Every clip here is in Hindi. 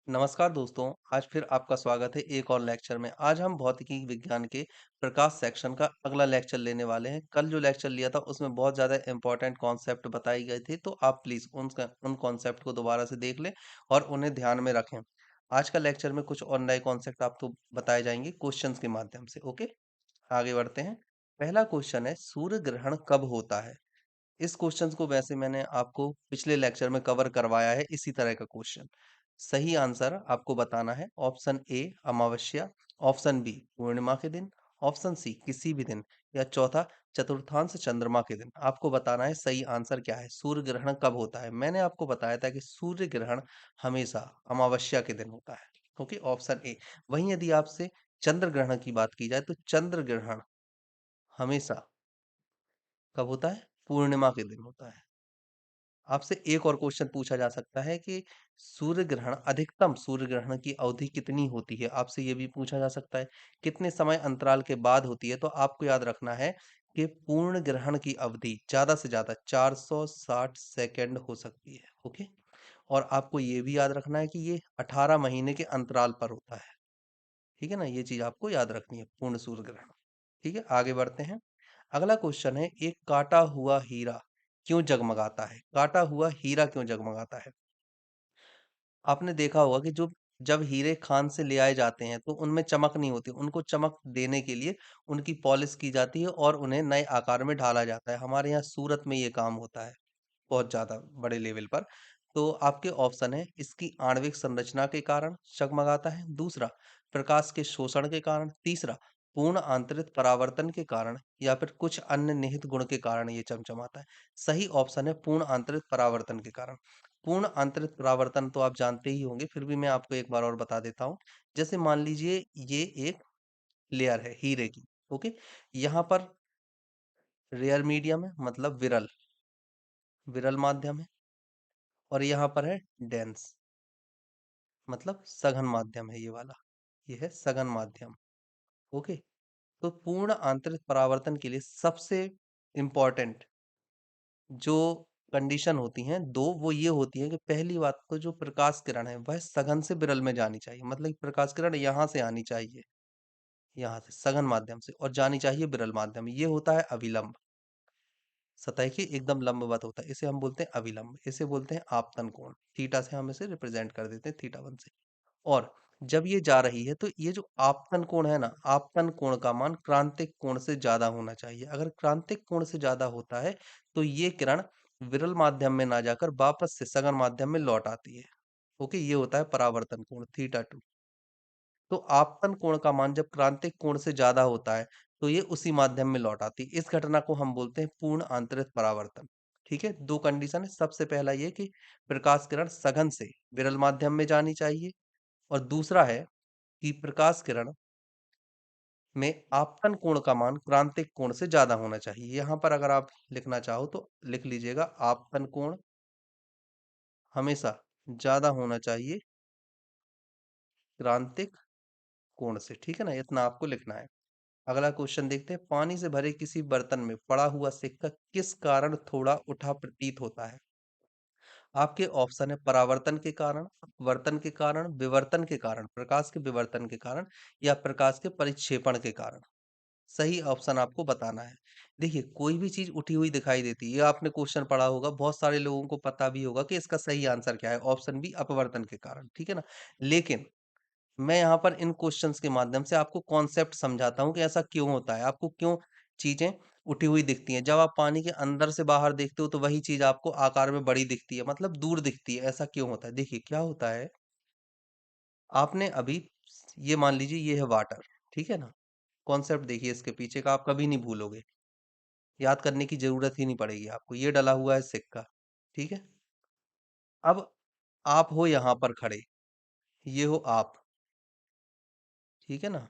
नमस्कार दोस्तों, आज फिर आपका स्वागत है एक और लेक्चर में। आज हम भौतिकी विज्ञान के प्रकाश सेक्शन का अगला लेक्चर लेने वाले हैं। कल जो लेक्चर लिया था उसमें बहुत ज़्यादा इम्पोर्टेंट कॉन्सेप्ट बताए गए थे, तो आप प्लीज़ उन कॉन्सेप्ट को दोबारा से देख लें और उन्हें ध्यान में रखें। आज का लेक्चर में कुछ और नए कॉन्सेप्ट आपको बताए जाएंगे क्वेश्चंस के माध्यम से। ओके, आगे बढ़ते हैं। पहला क्वेश्चन है, सूर्य ग्रहण कब होता है? इस क्वेश्चन को वैसे मैंने आपको पिछले लेक्चर में कवर करवाया है, इसी तरह का क्वेश्चन। सही आंसर आपको बताना है। Option A Amavasya, option B पूर्णिमा के दिन, ऑप्शन सी किसी भी दिन, या चौथा चतुर्थांश चंद्रमा के दिन। आपको बताना है सही आंसर क्या है, सूर्य ग्रहण कब होता है। मैंने आपको बताया था कि सूर्य ग्रहण हमेशा अमावस्या के दिन होता है। Okay, option A. वहीं यदि आपसे चंद्र ग्रहण की बात की जाए तो चंद्र ग्रहण हमेशा कब होता है? पूर्णिमा के दिन होता है। आपसे एक और क्वेश्चन पूछा जा सकता है कि सूर्य ग्रहण अधिकतम सूर्य ग्रहण की अवधि कितनी होती है? आपसे ये भी पूछा जा सकता है। कितने समय अंतराल के बाद होती है? तो आपको याद रखना है कि पूर्ण ग्रहण की अवधि ज़्यादा से ज़्यादा 460 सेकंड हो सकती है। ओके? और आपको ये भी याद रखना है कि ये 18 महीने के अंतराल पर होता है। ठीक है ना? ये चीज़ आपको याद रखनी है, पूर्ण सूर्य ग्रहण। ठीक है, आगे बढ़ते हैं। अगला क्वेश्चन है, एक काटा हुआ हीरा क्यों जगमगाता है? काटा हुआ हीरा क्यों जगमगाता है? आपने देखा होगा कि जो जब हीरे खान से ले आए जाते हैं तो उनमें चमक नहीं होती, उनको चमक देने के लिए उनकी पॉलिश की जाती है और उन्हें नए आकार में ढाला जाता है। हमारे यहाँ सूरत में ये काम होता है, बहुत ज़्यादा बड़े लेवल पर। तो आपके ऑप्शन है, इसकी आणविक संरचना के कारण जगमगाता है, दूसरा प्रकाश के शोषण के कारण, तीसरा पूर्ण आंतरिक परावर्तन के कारण, या फिर कुछ अन्य निहित गुण के कारण ये चमचमाता है। सही ऑप्शन है पूर्ण आंतरिक परावर्तन के कारण। पूर्ण आंतरिक परावर्तन तो आप जानते ही होंगे, फिर भी मैं आपको एक बार और बता देता हूँ। जैसे मान लीजिए ये एक लेयर है हीरे की। ओके, यहाँ पर रेयर मीडियम है, मतलब विरल विरल माध्यम है, और यहाँ पर है डेंस, मतलब सघन माध्यम है। ये वाला ये है सघन माध्यम। ओके, तो पूर्ण आंतरिक परावर्तन के लिए सबसे इम्पोर्टेंट जो कंडीशन होती हैं दो, वो ये होती है कि पहली बात तो जो प्रकाश किरण है वह सघन से विरल में जानी चाहिए, मतलब कि प्रकाश किरण यहाँ से आनी चाहिए, यहाँ से सघन माध्यम से, और जानी चाहिए विरल माध्यम में। ये होता है अभिलंब। सतह के एकदम लंबवत होता है, इसे हम बोलते हैं अभिलंब, इसे बोलते हैं आपतन कोण। थीटा से हम इसे रिप्रेजेंट कर देते हैं, थीटा 1 से। और जब ये जा रही है तो ये जो आपतन कोण है ना, आपतन कोण का मान क्रांतिक कोण से ज्यादा होना चाहिए। अगर क्रांतिक कोण से ज्यादा होता है तो ये किरण विरल माध्यम में ना जाकर वापस से सघन माध्यम में लौट आती है। ओके, ये होता है परावर्तन कोण, थीटा 2। तो आपतन कोण का मान जब क्रांतिक कोण से ज्यादा होता है तो ये उसी माध्यम में लौट आती है। इस घटना को हम बोलते हैं पूर्ण आंतरिक परावर्तन। ठीक है, दो कंडीशन है। सबसे पहला ये कि प्रकाश किरण सघन से विरल माध्यम में जानी चाहिए, और दूसरा है कि प्रकाश किरण में आपतन कोण का मान क्रांतिक कोण से ज्यादा होना चाहिए। यहाँ पर अगर आप लिखना चाहो तो लिख लीजिएगा, आपतन कोण हमेशा ज्यादा होना चाहिए क्रांतिक कोण से। ठीक है ना, इतना आपको लिखना है। अगला क्वेश्चन देखते हैं, पानी से भरे किसी बर्तन में पड़ा हुआ सिक्का किस कारण थोड़ा उठा प्रतीत होता है? आपके ऑप्शन है परावर्तन के कारण, अपवर्तन के कारण, विवर्तन के कारण, प्रकाश के विवर्तन के कारण, या प्रकाश के परिक्षेपण के कारण। सही ऑप्शन आपको बताना है। देखिए, कोई भी चीज उठी हुई दिखाई देती है, ये आपने क्वेश्चन पढ़ा होगा, बहुत सारे लोगों को पता भी होगा कि इसका सही आंसर क्या है। ऑप्शन बी अपवर्तन के कारण। ठीक है ना, लेकिन मैं यहाँ पर इन क्वेश्चंस के माध्यम से आपको कॉन्सेप्ट समझाता हूँ कि ऐसा क्यों होता है, आपको क्यों चीजें उठी हुई दिखती हैं। जब आप पानी के अंदर से बाहर देखते हो तो वही चीज आपको आकार में बड़ी दिखती है, मतलब दूर दिखती है। ऐसा क्यों होता है? देखिए क्या होता है, आपने अभी ये मान लीजिए ये है वाटर। ठीक है ना, कॉन्सेप्ट देखिए इसके पीछे का, आप कभी नहीं भूलोगे, याद करने की जरूरत ही नहीं पड़ेगी आपको। ये डला हुआ है सिक्का। ठीक है, अब आप हो यहाँ पर खड़े, ये हो आप। ठीक है ना,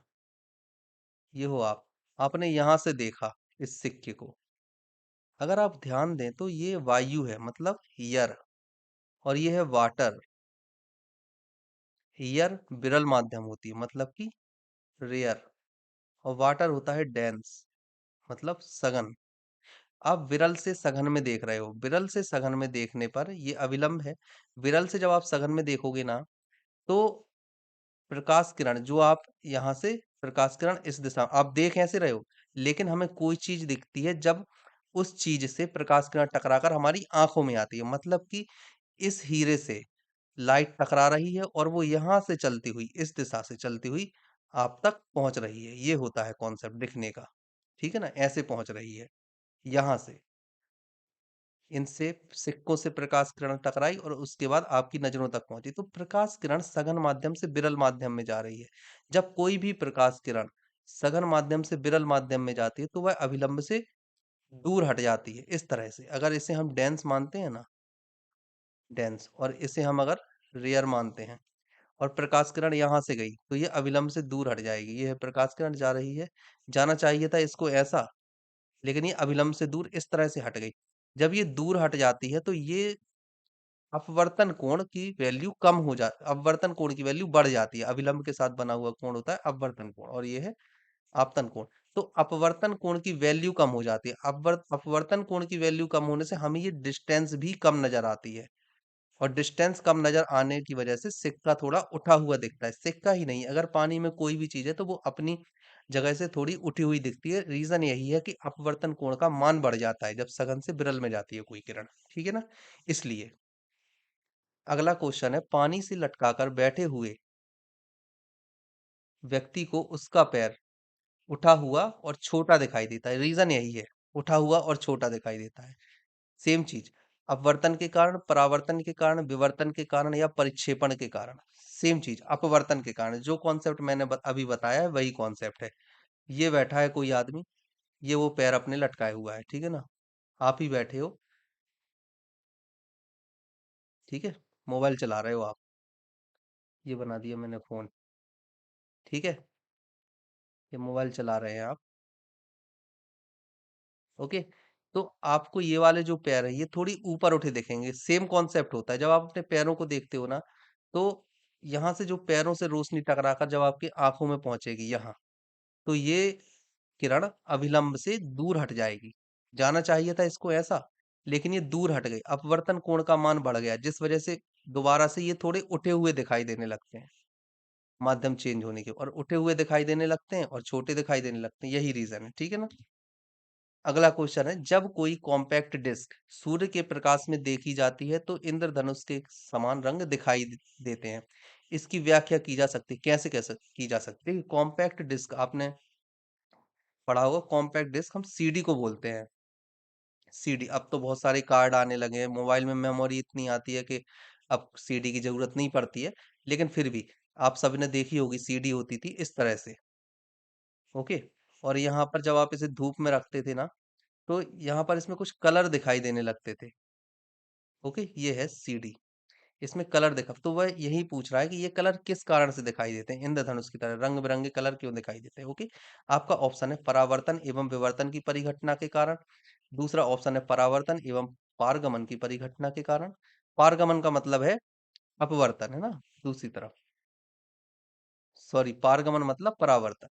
ये हो आप। आपने यहाँ से देखा इस सिक्के को। अगर आप ध्यान दें तो ये वायु है, मतलब एयर, और ये है वाटर। एयर विरल माध्यम होती है, मतलब कि रेयर, और वाटर होता है डेंस, मतलब सघन। आप विरल से सघन में देख रहे हो, विरल से सघन में देखने पर ये अविलंब है। विरल से जब आप सघन में देखोगे ना, तो प्रकाश किरण जो आप यहाँ से प्रकाश किरण इस दिशा आप देख ऐसे रहे हो, लेकिन हमें कोई चीज दिखती है जब उस चीज से प्रकाश किरण टकराकर हमारी आंखों में आती है, मतलब कि इस हीरे से लाइट टकरा रही है और वो यहाँ से चलती हुई इस दिशा से चलती हुई आप तक पहुंच रही है। ये होता है कॉन्सेप्ट दिखने का। ठीक है ना, ऐसे पहुंच रही है यहाँ से, इनसे सिक्कों से प्रकाश किरण टकराई और उसके बाद आपकी नजरों तक पहुंची। तो प्रकाश किरण सघन माध्यम से विरल माध्यम में जा रही है। जब कोई भी प्रकाश किरण सघन माध्यम से विरल माध्यम में जाती है तो वह अभिलंब से दूर हट जाती है इस तरह से। अगर इसे हम डेंस मानते हैं ना, डेंस, और इसे हम अगर रेयर मानते हैं, और प्रकाश किरण यहाँ से गई तो ये अविलंब से दूर हट जाएगी। ये है प्रकाश किरण जा रही है, जाना चाहिए था इसको ऐसा, लेकिन ये अविलंब से दूर इस तरह से हट गई। जब ये दूर हट जाती है तो ये अपवर्तन कोण की वैल्यू कम हो जा अपवर्तन कोण की वैल्यू बढ़ जाती है। अविलंब के साथ बना हुआ कोण होता है अपवर्तन कोण, और ये है आपतन कोण। तो अपवर्तन कोण की वैल्यू कम हो जाती है। अपवर्तन कोण की वैल्यू कम होने से हमें ये डिस्टेंस भी कम नजर आती है, और डिस्टेंस कम नजर आने की वजह से सिक्का थोड़ा उठा हुआ दिखता है। सिक्का ही नहीं, अगर पानी में कोई भी चीज है तो वो अपनी जगह से थोड़ी उठी हुई दिखती है। रीजन यही है कि अपवर्तन कोण का मान बढ़ जाता है जब सघन से विरल में जाती है कोई किरण। ठीक है ना, इसलिए अगला क्वेश्चन है, पानी से लटकाकर बैठे हुए व्यक्ति को उसका पैर उठा हुआ और छोटा दिखाई देता है। रीजन यही है, उठा हुआ और छोटा दिखाई देता है। सेम चीज, अपवर्तन के कारण, परावर्तन के कारण, विवर्तन के कारण या परिक्षेपण के कारण। सेम चीज, अपवर्तन के कारण। जो कॉन्सेप्ट मैंने अभी बताया है वही कॉन्सेप्ट है। ये बैठा है कोई आदमी, ये वो पैर अपने लटकाए हुआ है, ठीक है ना, आप ही बैठे हो, ठीक है, मोबाइल चला रहे हो आप, ये बना दिया मैंने फोन, ठीक है, ये मोबाइल चला रहे हैं आप, ओके। तो आपको ये वाले जो पैर है ये थोड़ी ऊपर उठे दिखेंगे। सेम कॉन्सेप्ट होता है, जब आप अपने पैरों को देखते हो ना, तो यहाँ से जो पैरों से रोशनी टकराकर जब आपकी आंखों में पहुंचेगी यहाँ, तो ये किरण अभिलंब से दूर हट जाएगी। जाना चाहिए था इसको ऐसा, लेकिन ये दूर हट गई। अपवर्तन कोण का मान बढ़ गया, जिस वजह से दोबारा से ये थोड़े उठे हुए दिखाई देने लगते हैं, माध्यम चेंज होने के, और उठे हुए दिखाई देने लगते हैं और छोटे दिखाई देने लगते हैं। यही रीजन है, ठीक है ना। अगला क्वेश्चन है, जब कोई कॉम्पैक्ट डिस्क सूर्य के प्रकाश में देखी जाती है तो इंद्रधनुष के समान रंग दिखाई देते हैं। इसकी व्याख्या की जा सकती है, कैसे कैसे की जा सकती है। कॉम्पैक्ट डिस्क आपने पढ़ा होगा, कॉम्पैक्ट डिस्क हम सीडी को बोलते हैं। सीडी, अब तो बहुत सारे कार्ड आने लगे हैं, मोबाइल में मेमोरी इतनी आती है कि अब सीडी की जरूरत नहीं पड़ती है, लेकिन फिर भी आप सबने देखी होगी, सीडी होती थी इस तरह से, ओके। और यहाँ पर जब आप इसे धूप में रखते थे ना, तो यहाँ पर इसमें कुछ कलर दिखाई देने लगते थे, ओके। ये है सीडी, इसमें कलर देखा, तो वह यही पूछ रहा है कि ये कलर किस कारण से दिखाई देते हैं, इंद्रधनुष की तरह रंग बिरंगे कलर क्यों दिखाई देते हैं, ओके। आपका ऑप्शन है परावर्तन एवं विवर्तन की परिघटना के कारण। दूसरा ऑप्शन है परावर्तन एवं पारगमन की परिघटना के कारण। पारगमन का मतलब है अपवर्तन, है ना, दूसरी तरफ, सॉरी, पारगमन मतलब परावर्तन।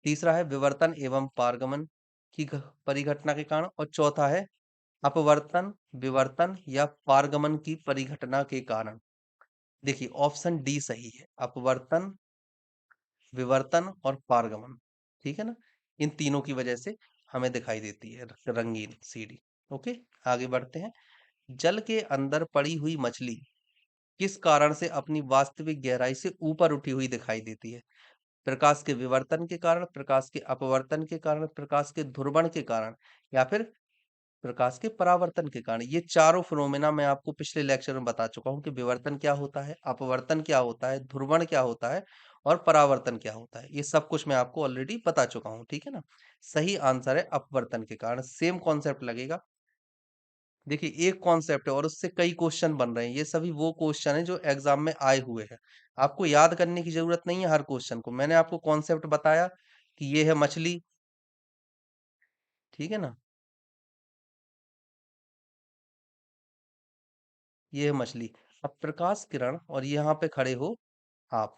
तीसरा है विवर्तन एवं पारगमन की परिघटना के कारण, और चौथा है अपवर्तन, विवर्तन या पारगमन की परिघटना के कारण। देखिए ऑप्शन डी सही है, अपवर्तन, विवर्तन और पारगमन, ठीक है ना। इन तीनों की वजह से हमें दिखाई देती है रंगीन सीढ़ी, ओके। आगे बढ़ते हैं, जल के अंदर पड़ी हुई मछली किस कारण से अपनी वास्तविक गहराई से ऊपर उठी हुई दिखाई देती है। प्रकाश के विवर्तन के कारण, प्रकाश के अपवर्तन के कारण, प्रकाश के ध्रुवण के कारण, या फिर प्रकाश के परावर्तन के कारण। ये चारों फिनोमेना मैं आपको पिछले लेक्चर में बता चुका हूँ कि विवर्तन क्या होता है, अपवर्तन क्या होता है, ध्रुवण क्या होता है, और परावर्तन क्या होता है। ये सब कुछ मैं आपको ऑलरेडी बता चुका हूँ, ठीक है ना। सही आंसर है अपवर्तन के कारण। सेम कॉन्सेप्ट लगेगा। देखिए एक कॉन्सेप्ट है और उससे कई क्वेश्चन बन रहे हैं, ये सभी वो क्वेश्चन है जो एग्जाम में आए हुए हैं। आपको याद करने की जरूरत नहीं है हर क्वेश्चन को, मैंने आपको कॉन्सेप्ट बताया कि ये है मछली, ठीक है ना, ये है मछली। अब प्रकाश किरण और यहाँ पे खड़े हो आप,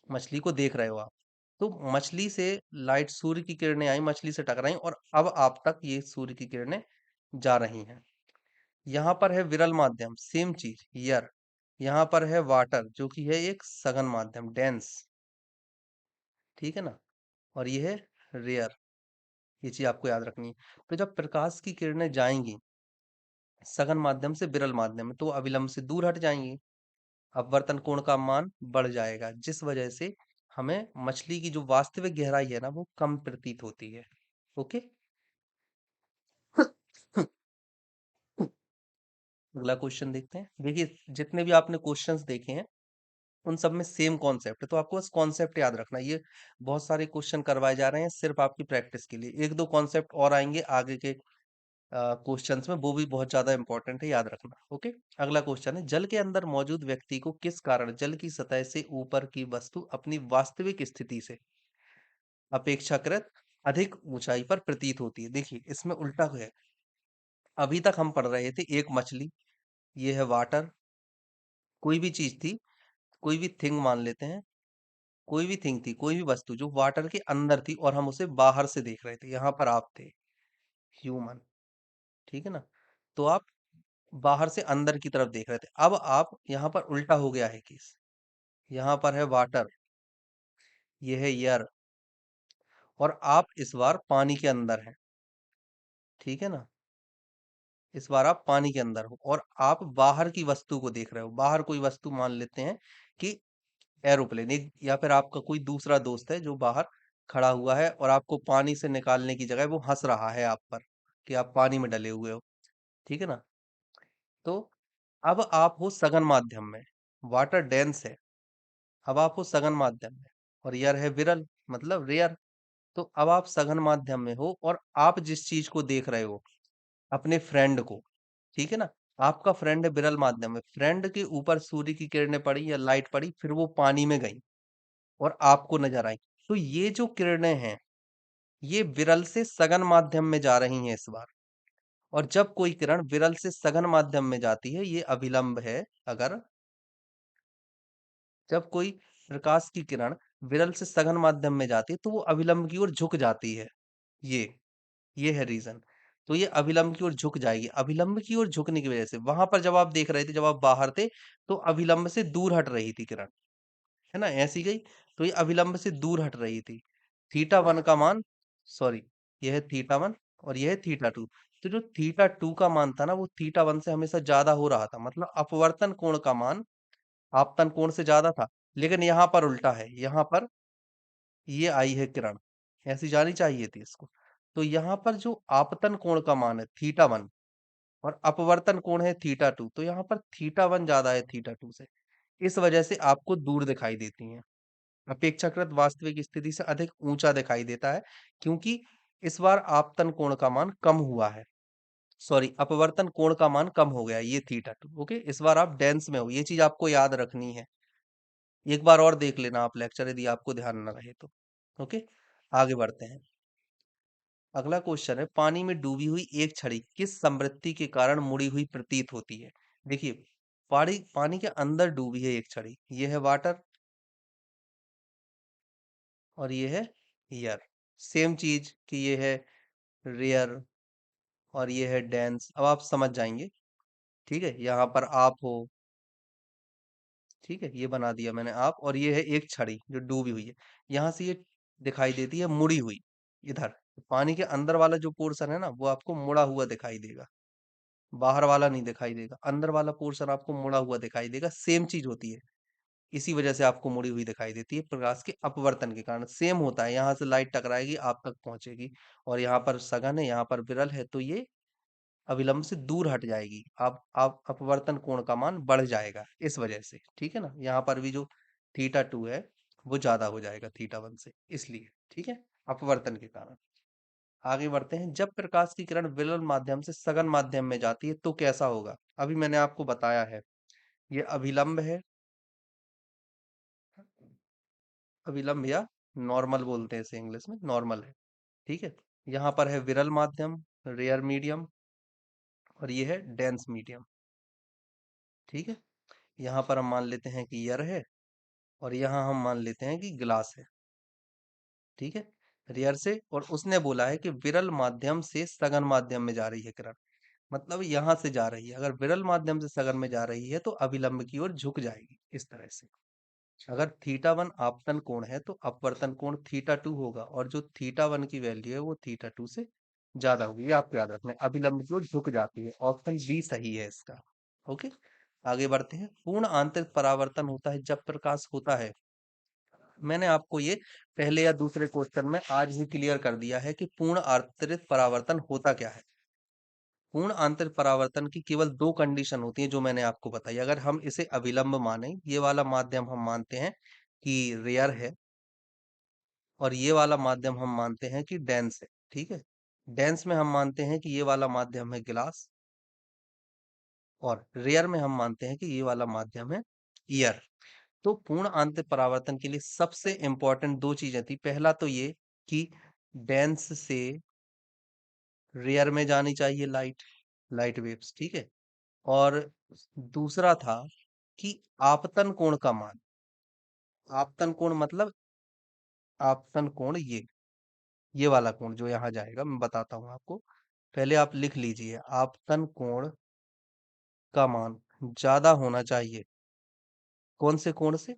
मछली को देख रहे हो आप, तो मछली से लाइट, सूर्य की किरणें आई, मछली से टकराई, और अब आप तक ये सूर्य की किरणें जा रही हैं। यहाँ पर है विरल माध्यम, सेम चीज यर। यहाँ पर है वाटर जो कि है एक सघन माध्यम, डेंस। ठीक है ना। और ये है रेयर। ये चीज आपको याद रखनी है। तो जब प्रकाश की किरणें जाएंगी सघन माध्यम से विरल माध्यम में तो वो अविलंब से दूर हट जाएंगी। अपवर्तन कोण का मान बढ़ जाएगा, जिस वजह से हमें मछली की जो वास्तविक गहराई है ना वो कम प्रतीत होती है। ओके। अगला क्वेश्चन देखते हैं। देखिए जितने भी आपने क्वेश्चंस देखे हैं उन सब में सेम कॉन्सेप्ट है, तो आपको बस कॉन्सेप्ट याद रखना है। ये बहुत सारे क्वेश्चन करवाए जा रहे हैं सिर्फ आपकी प्रैक्टिस के लिए। एक दो कॉन्सेप्ट और आएंगे आगे के क्वेश्चंस में, वो भी बहुत ज्यादा इंपॉर्टेंट है, याद रखना। ओके। अगला क्वेश्चन है, जल के अंदर मौजूद व्यक्ति को किस कारण जल की सतह से ऊपर की वस्तु अपनी वास्तविक स्थिति से अपेक्षाकृत अधिक ऊंचाई पर प्रतीत होती है? देखिए इसमें उल्टा है। अभी तक हम पढ़ रहे थे एक मछली, ये है वाटर, कोई भी चीज थी, कोई भी थिंग मान लेते हैं, कोई भी थिंग थी, कोई भी वस्तु जो वाटर के अंदर थी और हम उसे बाहर से देख रहे थे। यहाँ पर आप थे, ह्यूमन। ठीक है ना। तो आप बाहर से अंदर की तरफ देख रहे थे। अब आप यहाँ पर उल्टा हो गया है केस। यहाँ पर है वाटर, ये है एयर, और आप इस बार पानी के अंदर हैं। ठीक है ना। इस बार आप पानी के अंदर हो और आप बाहर की वस्तु को देख रहे हो। बाहर कोई वस्तु मान लेते हैं कि एरोप्लेन, एक या फिर आपका कोई दूसरा दोस्त है जो बाहर खड़ा हुआ है और आपको पानी से निकालने की जगह वो हंस रहा है आप पर कि आप पानी में डले हुए हो। ठीक है ना। तो अब आप हो सघन माध्यम में, वाटर डेंस है। अब आप हो सघन माध्यम में और एयर है विरल, मतलब रेयर। तो अब आप सघन माध्यम में हो और आप जिस चीज को देख रहे हो, अपने फ्रेंड को, ठीक है ना, आपका फ्रेंड है विरल माध्यम में, फ्रेंड के ऊपर सूर्य की किरणें पड़ी या लाइट पड़ी, फिर वो पानी में गई और आपको नजर आई। तो ये जो किरणें हैं ये विरल से सघन माध्यम में जा रही हैं इस बार। और जब कोई किरण विरल से सघन माध्यम में जाती है ये अभिलंब है। अगर जब कोई प्रकाश की किरण विरल से सघन माध्यम में जाती है तो वो अभिलंब की ओर झुक जाती है। ये ये है रीजन। तो ये अभिलंब की ओर झुक जाएगी। अभिलंब की ओर झुकने की वजह से वहां पर जब आप देख रहे थे, जब आप बाहर थे, तो अभिलंब से दूर हट रही थी किरण, है ना, ऐसी गई। तो ये अभिलंब से दूर हट रही थी। थीटा वन का मान, सॉरी, यह है थीटा वन और यह है थीटा टू। तो जो थीटा टू का मान था ना वो थीटा वन से हमेशा ज्यादा हो रहा था, मतलब अपवर्तन कोण का मान आपतन कोण से ज्यादा था। लेकिन यहाँ पर उल्टा है, यहाँ पर ये आई है किरण, ऐसी जानी चाहिए थी इसको। तो यहाँ पर जो आपतन कोण का मान है थीटा वन और अपवर्तन कोण है थीटा टू, तो यहाँ पर थीटा वन ज्यादा है थीटा टू से। इस वजह से आपको दूर दिखाई देती हैं, अपेक्षाकृत वास्तविक स्थिति से अधिक ऊंचा दिखाई देता है, क्योंकि इस बार आपतन कोण का मान कम हुआ है, सॉरी अपवर्तन कोण का मान कम हो गया है, ये थीटा टू। ओके, इस बार आप डेंस में हो, ये चीज आपको याद रखनी है। एक बार और देख लेना आप लेक्चर यदि आपको ध्यान न रहे तो। ओके। आगे बढ़ते हैं। अगला क्वेश्चन है, पानी में डूबी हुई एक छड़ी किस समृद्धि के कारण मुड़ी हुई प्रतीत होती है? देखिए पानी पानी के अंदर डूबी है एक छड़ी, ये है वाटर और ये है एयर। सेम चीज कि ये है रेयर और ये है डेंस। अब आप समझ जाएंगे। ठीक है, यहाँ पर आप हो, ठीक है, ये बना दिया मैंने आप, और ये है एक छड़ी जो डूबी हुई है। यहाँ से ये दिखाई देती है मुड़ी हुई इधर। पानी के अंदर वाला जो पोर्शन है ना वो आपको मुड़ा हुआ दिखाई देगा, बाहर वाला नहीं दिखाई देगा। अंदर वाला पोर्शन आपको मुड़ा हुआ दिखाई देगा। सेम चीज होती है, इसी वजह से आपको मुड़ी हुई दिखाई देती है, प्रकाश के अपवर्तन के कारण। सेम होता है, यहाँ से लाइट टकराएगी आप तक पहुंचेगी, और यहाँ पर सघन है, यहाँ पर विरल है, तो ये अविलंब से दूर हट जाएगी। आप अपवर्तन कोण का मान बढ़ जाएगा इस वजह से। ठीक है ना। यहाँ पर भी जो थीटा टू है वो ज्यादा हो जाएगा थीटा वन से, इसलिए। ठीक है, अपवर्तन के कारण। आगे बढ़ते हैं। जब प्रकाश की किरण विरल माध्यम से सघन माध्यम में जाती है तो कैसा होगा? अभी मैंने आपको बताया है, ये अभिलंब है, अविलंब या नॉर्मल बोलते हैं इसे इंग्लिश में, नॉर्मल है। ठीक है। यहाँ पर है विरल माध्यम, रेयर मीडियम, और ये है डेंस मीडियम। ठीक है। यहाँ पर हम मान लेते हैं कि एयर है और यहाँ हम मान लेते हैं कि ग्लास है। ठीक है। रेयर से, और उसने बोला है कि विरल माध्यम से सघन माध्यम में जा रही है किरण, मतलब यहाँ से जा रही है, अगर विरल माध्यम से सघन में जा रही है तो अभिलंब की ओर झुक जाएगी इस तरह से। अगर थीटा वन आपतन कोण है तो अपवर्तन कोण थीटा टू होगा, और जो थीटा वन की वैल्यू है वो थीटा टू से ज्यादा होगी। ये आपको याद रखना है, अभिलंब की ओर झुक जाती है। ऑप्शन बी सही है इसका। ओके, आगे बढ़ते हैं। पूर्ण आंतरिक परावर्तन होता है जब प्रकाश होता है। मैंने आपको ये पहले या दूसरे क्वेश्चन में आज ही क्लियर कर दिया है कि पूर्ण आंतरिक परावर्तन होता क्या है। पूर्ण आंतरिक परावर्तन की केवल दो कंडीशन होती हैं जो मैंने आपको बताई। अगर हम इसे अविलंब माने, ये वाला माध्यम हम मानते हैं कि रेयर है, और ये वाला माध्यम हम मानते हैं कि डेंस है। ठीक है, डेंस में हम मानते हैं कि ये वाला माध्यम है गिलास, और रेयर में हम मानते हैं कि ये वाला माध्यम है ईयर। तो पूर्ण आंतरिक परावर्तन के लिए सबसे इंपॉर्टेंट दो चीजें थी। पहला तो ये कि डेंस से रेयर में जानी चाहिए लाइट, लाइट वेव्स। ठीक है, और दूसरा था कि आपतन कोण का मान। आपतन कोण मतलब आपतन कोण ये वाला कोण जो यहाँ जाएगा, मैं बताता हूँ आपको। पहले आप लिख लीजिए, आपतन कोण का मान ज्यादा होना चाहिए कौन से कोण से?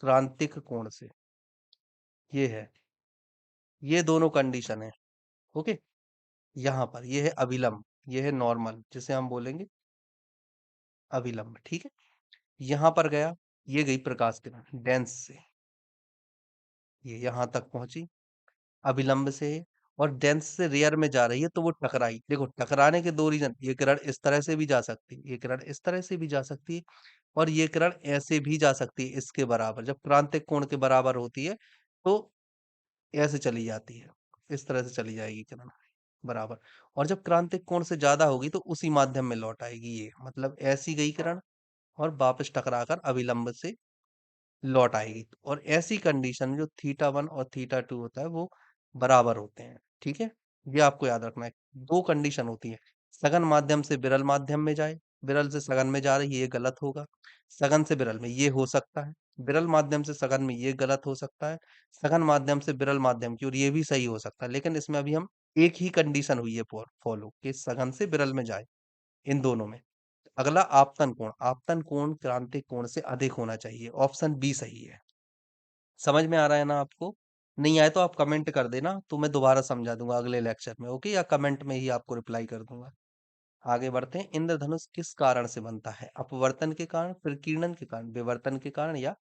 क्रांतिक कोण से। ये है, ये दोनों कंडीशन है। ओके, यहाँ पर ये है अभिलंब, ये है नॉर्मल, जिसे हम बोलेंगे अभिलंब। ठीक है, यहाँ पर गया, ये गई प्रकाश किरण डेंस से, ये यहाँ तक पहुंची अभिलंब से है, और डेंस से रेयर में जा रही है तो वो टकराई। देखो, टकराने के दो रीजन, ये किरण इस तरह से भी जा सकती है, ये किरण इस तरह से भी जा सकती है, और ये किरण ऐसे भी जा सकती है इसके बराबर। जब क्रांतिक कोण के बराबर होती है तो ऐसे चली जाती है, इस तरह से चली जाएगी किरण बराबर। और जब क्रांतिक कोण से ज्यादा होगी तो उसी माध्यम में लौट आएगी। ये मतलब ऐसी गई किरण और वापस टकराकर अभिलंब से लौट आएगी। और ऐसी कंडीशन में जो थीटा वन और थीटा टू होता है वो बराबर होते हैं। ठीक है, ये आपको याद रखना है। दो कंडीशन होती है, सघन माध्यम से विरल माध्यम में जाए, विरल से सघन में जा रही है, ये गलत होगा। सघन से विरल में ये हो सकता है, विरल माध्यम से सघन में ये गलत हो सकता है, सघन माध्यम से विरल माध्यम की और ये भी सही हो सकता है। लेकिन इसमें अभी हम एक ही कंडीशन हुई है फॉलो, कि सघन से विरल में जाए, इन दोनों में। अगला आपतन कोण, आपतन कोण क्रांतिक कोण से अधिक होना चाहिए। ऑप्शन बी सही है। समझ में आ रहा है ना आपको? नहीं आए तो आप कमेंट कर देना, तो मैं दोबारा समझा दूंगा अगले लेक्चर में। ओके, या कमेंट में ही आपको रिप्लाई कर दूंगा। आगे बढ़ते हैं। इंद्रधनुष किस कारण से बनता है? अपवर्तन के कारण, प्रकीर्णन के कारण, विवर्तन के कारण, या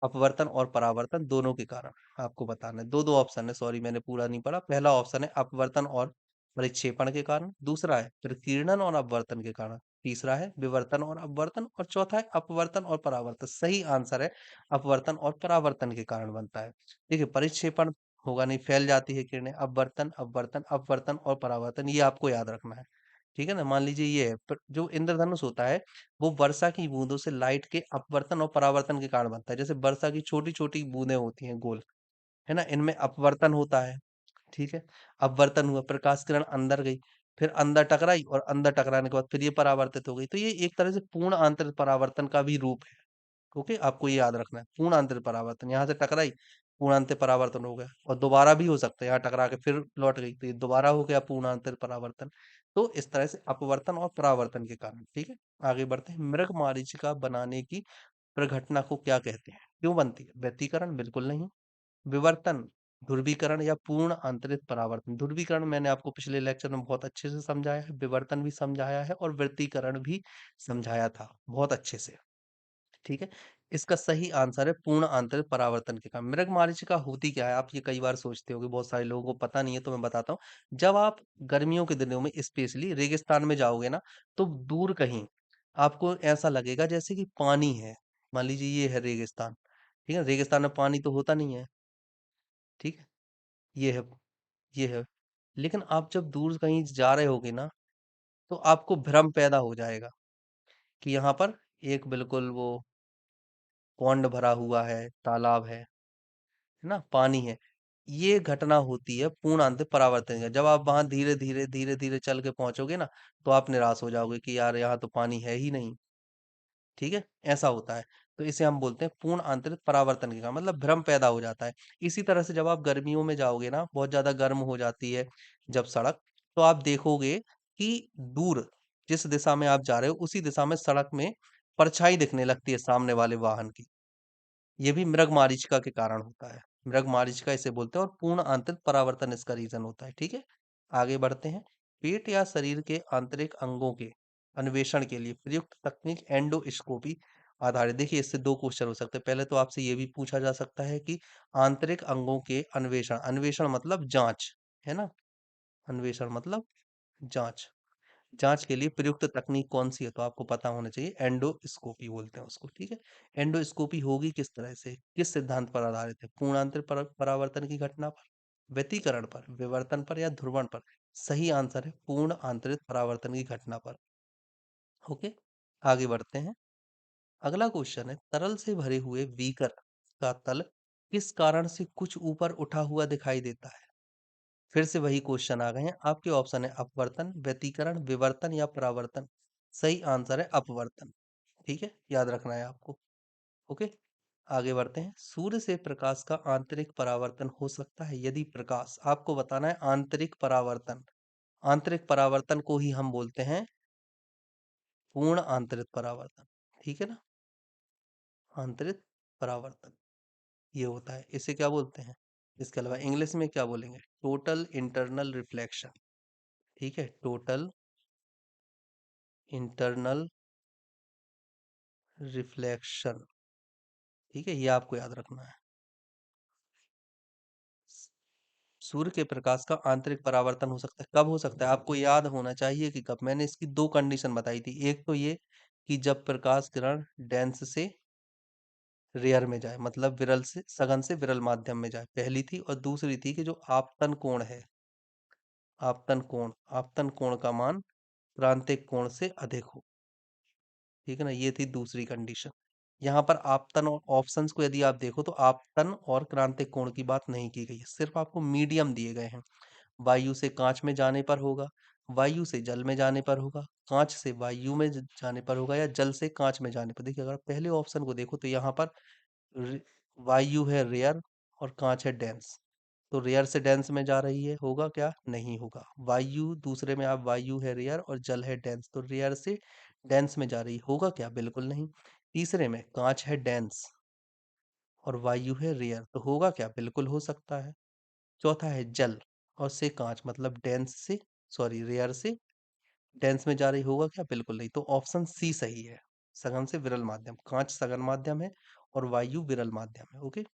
अपवर्तन और परावर्तन दोनों के कारण? आपको बताना है। दो दो ऑप्शन है, सॉरी मैंने पूरा नहीं पढ़ा। पहला ऑप्शन है अपवर्तन और परिक्षेपण के कारण, दूसरा है प्रकीर्णन और अपवर्तन के कारण, तीसरा है विवर्तन और अपवर्तन, और चौथा है अपवर्तन और परावर्तन। सही आंसर है अपवर्तन और परावर्तन के कारण बनता है। देखिए, परिक्षेपण होगा नहीं, फैल जाती है किरणें। अपवर्तन, अपवर्तन, अपवर्तन और परावर्तन, ये आपको याद रखना है। ठीक है ना, मान लीजिए ये है जो इंद्रधनुष होता है, वो वर्षा की बूंदों से लाइट के अपवर्तन और परावर्तन के कारण बनता है। जैसे वर्षा की छोटी छोटी बूंदें होती हैं गोल, है ना, इनमें अपवर्तन होता है। ठीक है, अपवर्तन हुआ, प्रकाश किरण अंदर गई, फिर अंदर टकराई, और अंदर टकराने के बाद फिर ये परावर्तित हो गई। तो ये एक तरह से पूर्ण आंतरिक परावर्तन का भी रूप है। ओके, आपको ये याद रखना है। पूर्ण आंतरिक परावर्तन, यहाँ से टकराई, पूर्ण आंतरिक परावर्तन हो गया, और दोबारा भी हो सकता है, यहाँ टकरा के फिर लौट गई तो ये दोबारा हो गया पूर्ण आंतरिक परावर्तन। तो इस तरह से अपवर्तन और परावर्तन के कारण। ठीक है, आगे बढ़ते हैं। मृग मरीचिका बनाने की प्रघटना को क्या कहते हैं? क्यों बनती है? व्यतिकरण? बिल्कुल नहीं। विवर्तन, ध्रुवीकरण, या पूर्ण आंतरिक परावर्तन? ध्रुवीकरण मैंने आपको पिछले लेक्चर में बहुत अच्छे से समझाया है, विवर्तन भी समझाया है, और व्यतिकरण भी समझाया था बहुत अच्छे से। ठीक है, इसका सही आंसर है पूर्ण आंतरिक परावर्तन के कारण। मृगमरीचिका होती क्या है? आप ये कई बार सोचते होगे, बहुत सारे लोगों को पता नहीं है, तो मैं बताता हूँ। जब आप गर्मियों के दिनों में स्पेशली रेगिस्तान में जाओगे ना, तो दूर कहीं आपको ऐसा लगेगा जैसे कि पानी है। मान लीजिए ये है रेगिस्तान, ठीक है, रेगिस्तान में पानी तो होता नहीं है। ठीक है, ये है, ये है। लेकिन आप जब दूर कहीं जा रहे होगे ना, तो आपको भ्रम पैदा हो जाएगा कि यहाँ पर एक बिल्कुल वो पॉन्ड भरा हुआ है, तालाब है ना, पानी है। ये घटना होती है पूर्ण आंतरिक परावर्तन का। जब आप वहां धीरे धीरे धीरे धीरे चल के पहुंचोगे ना, तो आप निराश हो जाओगे कि यार यहाँ तो पानी है ही नहीं। ठीक है, ऐसा होता है। तो इसे हम बोलते हैं पूर्ण आंतरिक परावर्तन के कारण, मतलब भ्रम पैदा हो जाता है। इसी तरह से जब आप गर्मियों में जाओगे ना, बहुत ज्यादा गर्म हो जाती है जब सड़क, तो आप देखोगे कि दूर जिस दिशा में आप जा रहे हो उसी दिशा में सड़क में परछाई दिखने लगती है सामने वाले वाहन की। ये भी मृगमारीचिका के कारण होता है। मृगमारीचिका इसे बोलते हैं और पूर्ण आंतरिक परावर्तन इसका रीजन होता है। ठीक है, आगे बढ़ते हैं। पेट या शरीर के आंतरिक अंगों के अन्वेषण के लिए प्रयुक्त तकनीक एंडोस्कोपी आधारित। देखिए, इससे दो क्वेश्चन हो सकते हैं। पहले तो आपसे ये भी पूछा जा सकता है कि आंतरिक अंगों के अन्वेषण, अन्वेषण मतलब जांच, है ना? अन्वेषण मतलब जांच, जांच के लिए प्रयुक्त तकनीक कौन सी है? तो आपको पता होना चाहिए, एंडोस्कोपी बोलते हैं उसको। ठीक है, एंडोस्कोपी होगी किस तरह से, किस सिद्धांत पर आधारित है? पूर्णांतर परावर्तन की घटना पर, व्यतिकरण पर, विवर्तन पर या ध्रुवण पर? सही आंसर है पूर्ण आंतरिक परावर्तन की घटना पर। ओके, आगे बढ़ते हैं। अगला क्वेश्चन है, तरल से भरे हुए बीकर का तल किस कारण से कुछ ऊपर उठा हुआ दिखाई देता है? फिर से वही क्वेश्चन आ गए हैं। आपके ऑप्शन है अपवर्तन, व्यतिकरण, विवर्तन या परावर्तन। सही आंसर है अपवर्तन। ठीक है, याद रखना है आपको। ओके, आगे बढ़ते हैं। सूर्य से प्रकाश का आंतरिक परावर्तन हो सकता है यदि प्रकाश, आपको बताना है आंतरिक परावर्तन। आंतरिक परावर्तन को ही हम बोलते हैं पूर्ण आंतरिक परावर्तन। ठीक है ना, आंतरिक परावर्तन ये होता है, इसे क्या बोलते हैं? इसके अलावा इंग्लिश में क्या बोलेंगे? Total internal reflection. ठीक है, टोटल इंटरनल रिफ्लेक्शन। ठीक है, ये आपको याद रखना है। सूर्य के प्रकाश का आंतरिक परावर्तन हो सकता है, कब हो सकता है? आपको याद होना चाहिए कि कब। मैंने इसकी दो कंडीशन बताई थी। एक तो ये कि जब प्रकाश किरण डेंस से रेयर में जाए, मतलब विरल से सघन से विरल माध्यम में जाए, पहली थी। और दूसरी थी कि जो आपतन कोण है, आपतन कोण का मान क्रांतिक कोण से अधिक हो। ठीक है ना, ये थी दूसरी कंडीशन। यहाँ पर आपतन और ऑप्शंस को यदि आप देखो तो आपतन और क्रांतिक कोण की बात नहीं की गई है, सिर्फ आपको मीडियम दिए गए हैं। वायु से कांच में जाने पर होगा, वायु से जल में जाने पर होगा, कांच से वायु में जाने पर होगा, या जल से कांच में जाने पर। देखिए, अगर पहले ऑप्शन को देखो तो यहाँ पर रे- वायु है रेयर और कांच है डेंस। तो रेयर से डेंस में जा रही है, होगा क्या? नहीं होगा। वायु दूसरे में, आप वायु है रेयर और जल है डेंस, तो रेयर से डेंस में जा रही है, होगा क्या? बिल्कुल नहीं। तीसरे में कांच है डेंस और वायु है रेयर, तो होगा क्या? बिल्कुल हो सकता है। चौथा है जल और से कांच, मतलब डेंस से, सॉरी रेयर से डेंस में जा रही, होगा क्या? बिल्कुल नहीं। तो ऑप्शन सी सही है, सघन से विरल माध्यम। कांच सघन माध्यम है और वायु विरल माध्यम है। ओके,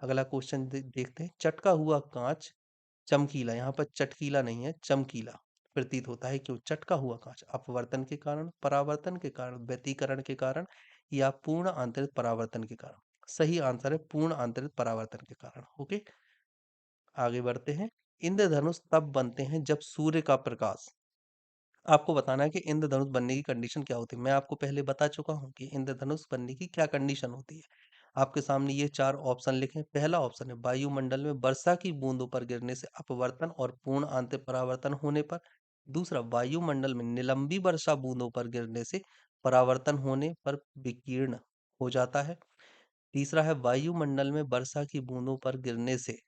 अगला क्वेश्चन देखते हैं। चटका हुआ कांच चमकीला, यहाँ पर चटकीला नहीं है, चमकीला प्रतीत होता है, क्यों? चटका हुआ कांच अपवर्तन के कारण, परावर्तन के कारण, व्यतिकरण के कारण या पूर्ण आंतरिक परावर्तन के कारण? सही आंसर है पूर्ण आंतरिक परावर्तन के कारण। ओके, आगे बढ़ते हैं। इंद्रधनुष तब बनते हैं जब सूर्य का प्रकाश, आपको बताना है कि इंद्रधनुष बनने की कंडीशन क्या होती है। मैं आपको पहले बता चुका हूँ कि इंद्रधनुष बनने की क्या कंडीशन होती है। आपके सामने ये चार ऑप्शन लिखे। पहला ऑप्शन है वायुमंडल में वर्षा की बूंदों पर गिरने से अपवर्तन और पूर्ण आंतरिक परावर्तन होने पर। दूसरा, वायुमंडल में निलंबी वर्षा बूंदों पर गिरने से परावर्तन होने पर विकीर्ण हो जाता है। तीसरा है वायुमंडल में वर्षा की बूंदों पर गिरने से,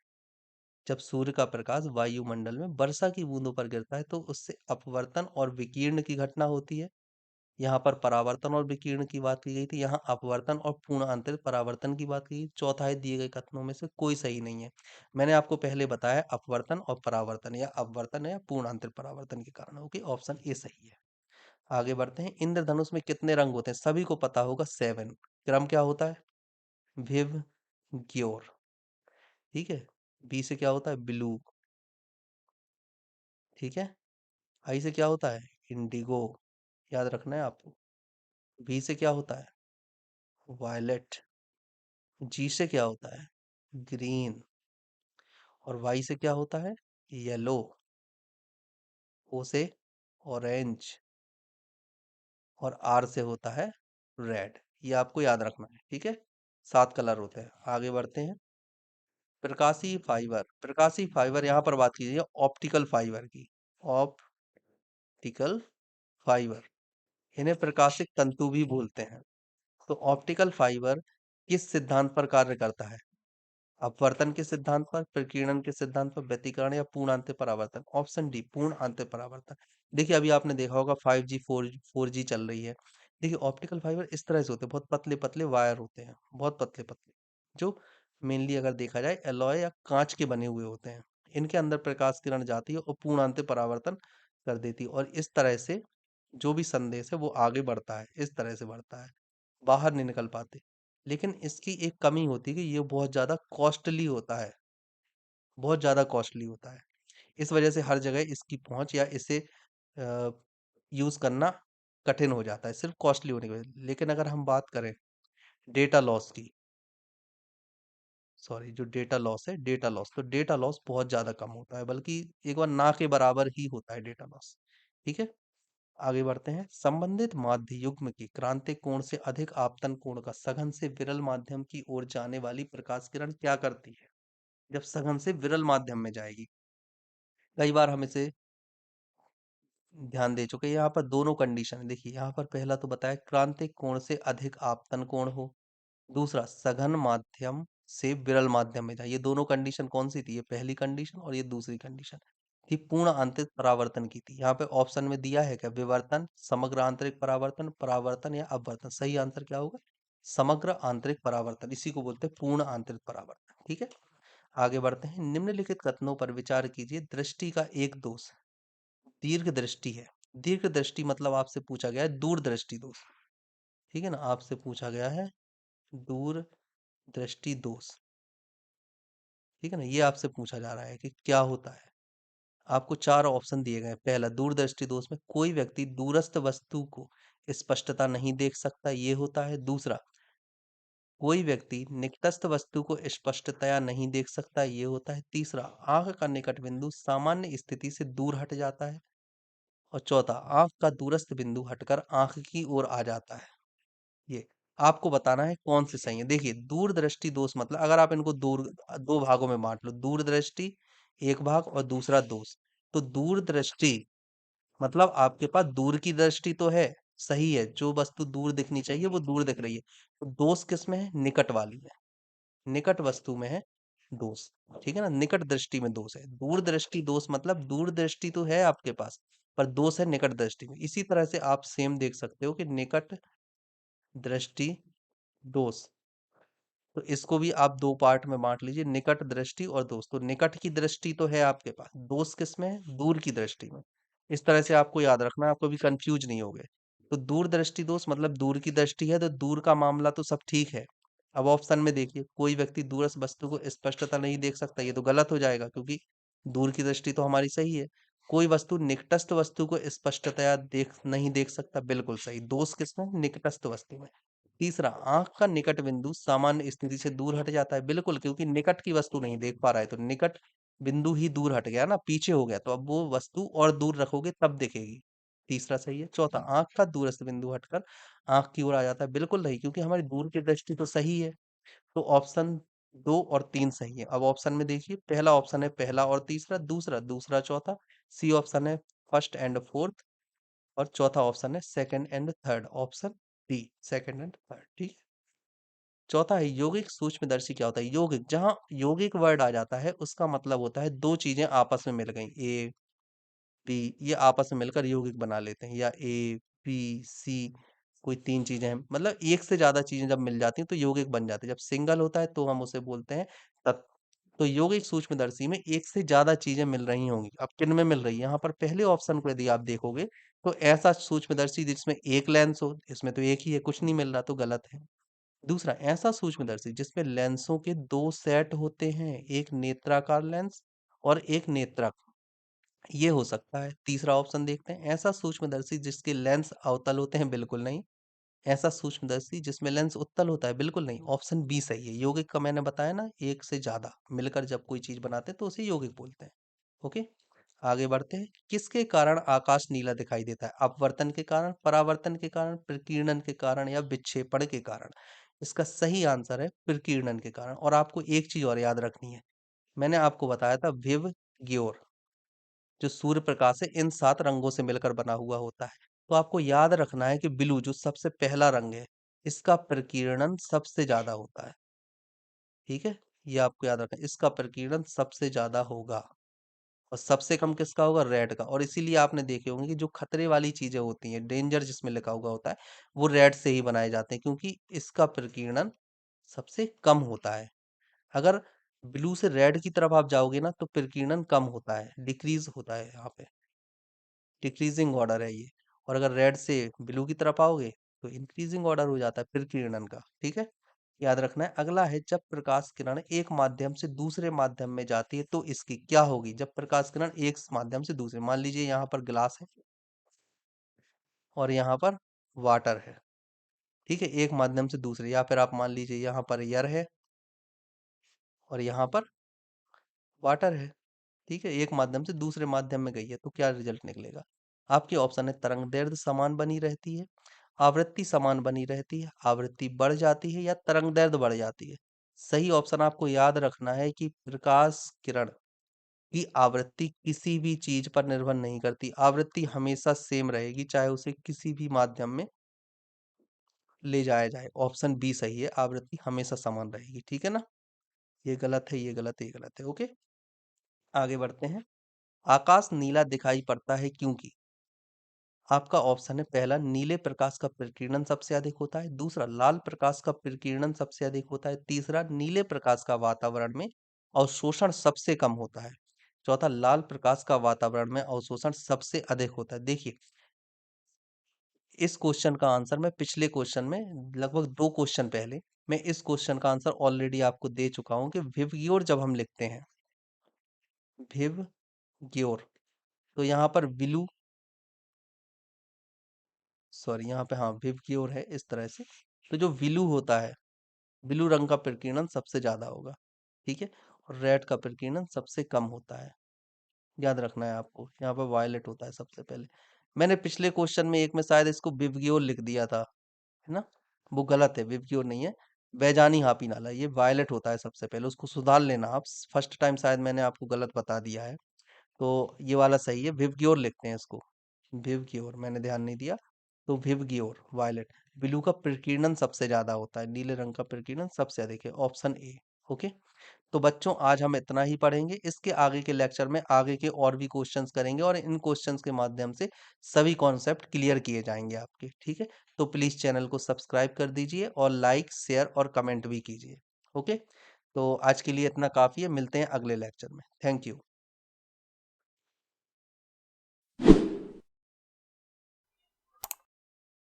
जब सूर्य का प्रकाश वायुमंडल में वर्षा की बूंदों पर गिरता है तो उससे अपवर्तन और विकिरण की घटना होती है। यहाँ पर परावर्तन और विकिरण की बात की गई थी, यहाँ अपवर्तन और पूर्ण आंतरिक परावर्तन की बात की गई। चौथा है दिए गए कथनों में से कोई सही नहीं है। मैंने आपको पहले बताया अपवर्तन और परावर्तन, या अपवर्तन या पूर्ण आंतरिक परावर्तन के कारण। ओके, ऑप्शन ए सही है। आगे बढ़ते हैं। इंद्रधनुष में कितने रंग होते हैं? सभी को पता होगा, 7। क्रम क्या होता है? विव, ग्योर। ठीक है, बी से क्या होता है? ब्लू। ठीक है, आई से क्या होता है? इंडिगो, याद रखना है आपको। बी से क्या होता है? वायलेट। जी से क्या होता है? ग्रीन। और वाई से क्या होता है? येलो। ओ से ऑरेंज। और आर से होता है रेड। ये आपको याद रखना है। ठीक है, 7 कलर होते हैं। आगे बढ़ते हैं। प्रकाशीय फाइबर, प्रकाशीय फाइबर यहाँ पर बात कीजिए ऑप्टिकल फाइबर की। ऑप्टिकल फाइबर, इन्हें प्रकाशिक तंतु भी बोलते हैं। तो ऑप्टिकल फाइबर किस सिद्धांत पर कार्य करता है? अपवर्तन के सिद्धांत पर, प्रकीर्णन के सिद्धांत पर, व्यतिकरण या पूर्ण आंतरिक परावर्तन। ऑप्शन डी पूर्ण आंतरिक परावर्तन। देखिए अभी आपने देखा होगा 5G 4G चल रही है। देखिए ऑप्टिकल फाइबर इस तरह से होते हैं, बहुत पतले पतले वायर होते हैं, बहुत पतले पतले, जो मेनली अगर देखा जाए एलॉय या कांच के बने हुए होते हैं। इनके अंदर प्रकाश किरण जाती है और पूर्ण आंतरिक परावर्तन कर देती है, और इस तरह से जो भी संदेश है वो आगे बढ़ता है, इस तरह से बढ़ता है, बाहर नहीं निकल पाते। लेकिन इसकी एक कमी होती है कि ये बहुत ज़्यादा कॉस्टली होता है, बहुत ज़्यादा कॉस्टली होता है। इस वजह से हर जगह इसकी पहुँच या इसे यूज़ करना कठिन हो जाता है, सिर्फ़ कॉस्टली होने की वजह। लेकिन अगर हम बात करें डेटा लॉस की, सॉरी जो डेटा लॉस है, डेटा लॉस, तो डेटा लॉस बहुत ज़्यादा कम होता है, बल्कि एक बार ना के बराबर ही होता है डेटा लॉस। ठीक है? आगे बढ़ते हैं। संबंधित माध्य युग्म की क्रांतिक कोण से अधिक आपतन कोण का सघन से विरल माध्यम की ओर जाने वाली प्रकाश किरण क्या करती है? जब सघन से विरल माध्यम में जाएगी, कई बार हम इसे ध्यान दे चुके हैं। यहाँ पर दोनों कंडीशन है। देखिए यहाँ पर पहला तो बताया क्रांतिक कोण से अधिक आपतन कोण हो, दूसरा सघन माध्यम से विरल माध्यम में जाए। ये दोनों कंडीशन कौन सी थी? ये पहली कंडीशन और ये दूसरी कंडीशन थी, पूर्ण आंतरिक परावर्तन की थी। यहाँ पे ऑप्शन में दिया है क्या? विवर्तन, समग्र आंतरिक परावर्तन, परावर्तन या अपवर्तन। सही आंसर क्या होगा? समग्र आंतरिक परावर्तन, इसी को बोलते हैं पूर्ण आंतरिक परावर्तन। ठीक है, आगे बढ़ते हैं। निम्नलिखित कथनों पर विचार कीजिए। दृष्टि का एक दोष दीर्घ दृष्टि है। दीर्घ दृष्टि मतलब आपसे पूछा गया है दूरदृष्टि दोष। ठीक है ना, आपसे पूछा गया है दूर दृष्टि दोष। ठीक है ना, ये आपसे पूछा जा रहा है कि क्या होता है। आपको चार ऑप्शन दिए गए हैं। पहला, दूरदृष्टि दोष में कोई व्यक्ति दूरस्थ वस्तु को स्पष्टता नहीं देख सकता, ये होता है। दूसरा, कोई व्यक्ति निकटस्थ वस्तु को स्पष्टतया नहीं देख सकता, ये होता है। तीसरा, आंख का निकट बिंदु सामान्य स्थिति से दूर हट जाता है। और चौथा, आंख का दूरस्थ बिंदु हटकर आंख की ओर आ जाता है। ये आपको बताना है कौन से सही है। देखिए दूरदृष्टि दोष मतलब, अगर आप इनको दो भागों में बांट लो, दूरदृष्टि एक भाग और दूसरा दोष। तो दूरदृष्टि मतलब आपके पास दूर की दृष्टि तो है, सही है, जो वस्तु दूर दिखनी चाहिए वो दूर दिख रही है। तो दोष किस में है? निकट वाली में, निकट वस्तु में है दोष। ठीक है ना, निकट दृष्टि में दोष है। दूरदृष्टि दोष मतलब दूरदृष्टि तो है आपके पास, पर दोष है निकट दृष्टि में। इसी तरह से आप सेम देख सकते हो कि निकट दृष्टि दोष, तो इसको भी आप दो पार्ट में बांट लीजिए, निकट दृष्टि और दोष। तो निकट की दृष्टि तो है आपके पास, दोष किसमें है? दूर की दृष्टि में। इस तरह से आपको याद रखना है, आपको भी कंफ्यूज नहीं होगे। तो दूर दृष्टि दोष मतलब दूर की दृष्टि है, तो दूर का मामला तो सब ठीक है। अब ऑप्शन में देखिए, कोई व्यक्ति दूरस्थ वस्तु को स्पष्टता नहीं देख सकता, ये तो गलत हो जाएगा, क्योंकि दूर की दृष्टि तो हमारी सही है। कोई वस्तु निकटस्थ वस्तु को स्पष्टतया नहीं देख सकता, बिल्कुल सही। दोष किसमें? निकटस्थ वस्तु में। तीसरा, आंख का निकट बिंदु सामान्य स्थिति से दूर हट जाता है, बिल्कुल, क्योंकि निकट की वस्तु नहीं देख पा रहा है, तो निकट बिंदु ही दूर हट गया ना, पीछे हो गया, तो अब वो वस्तु और दूर रखोगे तब दिखेगी। तीसरा सही है। चौथा, आंख का दूरस्थ बिंदु हटकर आंख की ओर आ जाता है, बिल्कुल नहीं, क्योंकि हमारी दूर की दृष्टि तो सही है। तो ऑप्शन दो और तीन सही है। अब ऑप्शन में देखिए, पहला ऑप्शन है पहला और तीसरा, दूसरा दूसरा चौथा, सी ऑप्शन है फर्स्ट एंड फोर्थ, और चौथा ऑप्शन है second and third, option D second and third. ठीक है, चौथा है यौगिक सूक्ष्मदर्शी। क्या होता है यौगिक? जहां यौगिक वर्ड आ जाता है उसका मतलब होता है दो चीजें आपस में मिल गई, ए बी, ये आपस में मिलकर यौगिक बना लेते हैं, या ए बी सी, कोई तीन चीजें हैं, मतलब एक से ज्यादा चीजें जब मिल जाती हैं तो यौगिक बन जाते हैं। जब सिंगल होता है तो हम उसे बोलते हैं तत्व। तो यौगिक सूक्ष्मदर्शी में एक से ज्यादा चीजें मिल रही होंगी। अब किन में मिल रही है? यहाँ पर पहले ऑप्शन को यदि आप देखोगे तो ऐसा सूक्ष्मदर्शी जिसमें एक लेंस हो, इसमें तो एक ही है, कुछ नहीं मिल रहा, तो गलत है। दूसरा, ऐसा सूक्ष्मदर्शी जिसमें लेंसों के दो सेट होते हैं, एक नेत्राकार लेंस और एक नेत्रक, ये हो सकता है। तीसरा ऑप्शन देखते हैं, ऐसा सूक्ष्मदर्शी जिसके लेंस अवतल होते हैं, बिल्कुल नहीं। ऐसा सूक्ष्मदर्शी जिसमें लेंस उत्तल होता है, बिल्कुल नहीं। ऑप्शन बी सही है। यौगिक का मैंने बताया ना, एक से ज्यादा मिलकर जब कोई चीज बनाते हैं तो उसे यौगिक बोलते हैं। ओके, आगे बढ़ते हैं। किसके कारण आकाश नीला दिखाई देता है? अपवर्तन के कारण, परावर्तन के कारण, प्रकीर्णन के कारण या विक्षेपण के कारण? इसका सही आंसर है प्रकीर्णन के कारण। और आपको एक चीज और याद रखनी है, मैंने आपको बताया था विव ग्योर, जो सूर्य प्रकाश है इन सात रंगों से मिलकर बना हुआ होता है। तो आपको याद रखना है कि ब्लू जो सबसे पहला रंग है, इसका प्रकीर्णन सबसे ज्यादा होता है। ठीक है, ये आपको याद रखना है, इसका प्रकीर्णन सबसे ज्यादा होगा और सबसे कम किसका होगा, रेड का। और इसीलिए आपने देखे होंगे कि जो खतरे वाली चीजें होती हैं, डेंजर जिसमें लिखा हुआ होता है, वो रेड से ही बनाए जाते हैं, क्योंकि इसका प्रकीर्णन सबसे कम होता है। अगर ब्लू से रेड की तरफ आप जाओगे ना, तो प्रकीर्णन कम होता है, डिक्रीज होता है, यहाँ पे डिक्रीजिंग ऑर्डर है ये। और अगर रेड से ब्लू की तरफ आओगे, तो इंक्रीजिंग ऑर्डर हो जाता है प्रकीर्णन का। ठीक है, याद रखना है। अगला है, जब प्रकाश किरण एक माध्यम से दूसरे माध्यम में जाती है तो इसकी क्या होगी। जब प्रकाश किरण एक माध्यम से दूसरे, मान लीजिए यहाँ पर ग्लास है और यहाँ पर वाटर है, ठीक है, एक माध्यम से दूसरे, या फिर आप मान लीजिए यहाँ पर एयर है और यहाँ पर वाटर है, ठीक है, एक माध्यम से दूसरे माध्यम में गई है, तो क्या रिजल्ट निकलेगा। आपके ऑप्शन है, तरंग दैर्ध्य समान बनी रहती है, आवृत्ति समान बनी रहती है, आवृत्ति बढ़ जाती है, या तरंग दैर्ध्य बढ़ जाती है। सही ऑप्शन आपको याद रखना है कि प्रकाश किरण की आवृत्ति किसी भी चीज पर निर्भर नहीं करती, आवृत्ति हमेशा सेम रहेगी, चाहे उसे किसी भी माध्यम में ले जाया जाए। ऑप्शन बी सही है, आवृत्ति हमेशा समान रहेगी। ठीक है ना, ये गलत है, ये गलत है, ये गलत है। ओके, आगे बढ़ते हैं। आकाश नीला दिखाई पड़ता है क्योंकि, आपका ऑप्शन है, पहला, नीले प्रकाश का प्रकीर्णन सबसे अधिक होता है, दूसरा, लाल प्रकाश का प्रकीर्णन सबसे अधिक होता है, तीसरा, नीले प्रकाश का वातावरण में अवशोषण सबसे कम होता है, चौथा, लाल प्रकाश का वातावरण में अवशोषण सबसे अधिक होता है। देखिए, इस क्वेश्चन का आंसर मैं पिछले क्वेश्चन में, लगभग 2 क्वेश्चन पहले, मैं इस क्वेश्चन का आंसर ऑलरेडी आपको दे चुका हूं कि विवग्योर जब हम लिखते हैं, विवग्योर, तो यहाँ पर विलु, सॉरी, यहाँ पे हाँ विवग्योर है इस तरह से। तो जो विलु होता है, ब्लू रंग का प्रकीर्णन सबसे ज्यादा होगा, ठीक है, और रेड का प्रकीर्णन सबसे कम होता है। याद रखना है आपको, यहाँ पर वायलेट होता है सबसे पहले। मैंने पिछले क्वेश्चन में एक में शायद इसको विवग्योर लिख दिया था, है ना, वो गलत है, विवग्योर नहीं है, बैजानी हापी नाला, ये वायलेट होता है सबसे पहले, उसको सुधार लेना आप। फर्स्ट टाइम शायद मैंने आपको गलत बता दिया है, तो ये वाला सही है, विवग्योर लिखते हैं इसको, विवग्योर, मैंने ध्यान नहीं दिया। तो विवग्योर वायलेट, ब्लू का प्रकीर्णन सबसे ज्यादा होता है, नीले रंग का प्रकीर्णन सबसे अधिक है, ऑप्शन ए। ओके, तो बच्चों आज हम इतना ही पढ़ेंगे, इसके आगे के लेक्चर में आगे के और भी क्वेश्चंस करेंगे और इन क्वेश्चंस के माध्यम से सभी कॉन्सेप्ट क्लियर किए जाएंगे आपके। ठीक है, तो प्लीज चैनल को सब्सक्राइब कर दीजिए और लाइक, शेयर और कमेंट भी कीजिए। ओके, तो आज के लिए इतना काफी है, मिलते हैं अगले लेक्चर में। Thank you.